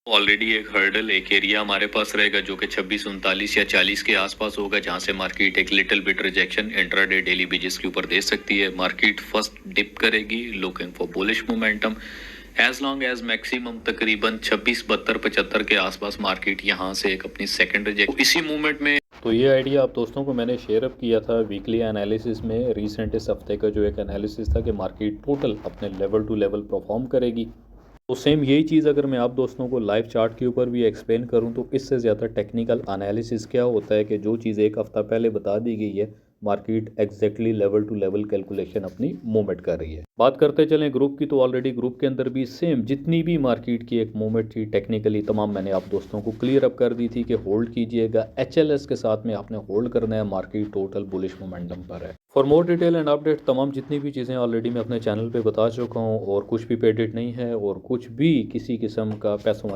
Already एक hurdle एक area हमारे पास रहेगा जो कि 26 39 या 40 के आसपास होगा, जहां से मार्केट एक little bit rejection intraday daily basis के ऊपर दे सकती है। मार्केट फर्स्ट डिप करेगी looking for bullish momentum as long as maximum तकरीबन 26 72 75 के आसपास मार्केट यहां से एक अपनी सेकंड रिजेक्ट इसी मूवमेंट में। तो ये आइडिया आप दोस्तों को मैंने शेयर अप किया था वीकली एनालिसिस में। रिसेंट इस हफ्ते का जो एक एनालिसिस था कि मार्केट टोटल अपने लेवल टू लेवल परफॉर्म करेगी। तो सेम यही चीज़ अगर मैं आप दोस्तों को लाइव चार्ट के ऊपर भी एक्सप्लेन करूं तो इससे ज़्यादा टेक्निकल एनालिसिस क्या होता है कि जो चीज़ एक हफ़्ता पहले बता दी गई है market exactly level to level calculation अपनी मूवमेंट कर रही है। बात करते चलें ग्रुप की, तो ऑलरेडी ग्रुप के अंदर भी सेम जितनी भी मार्केट की एक मूवमेंट थी टेक्निकली तमाम मैंने आप दोस्तों को क्लियर अप कर दी थी कि होल्ड कीजिएगा। एचएलएस के साथ में आपने होल्ड करना है, मार्केट टोटल बुलिश मोमेंटम पर है। For more detail and update तमाम जितनी भी चीज़ें ऑलरेडी मैं अपने चैनल पे बता चुका हूँ और कुछ भी पेडेड नहीं है और कुछ भी किसी किस्म का पैसों वाला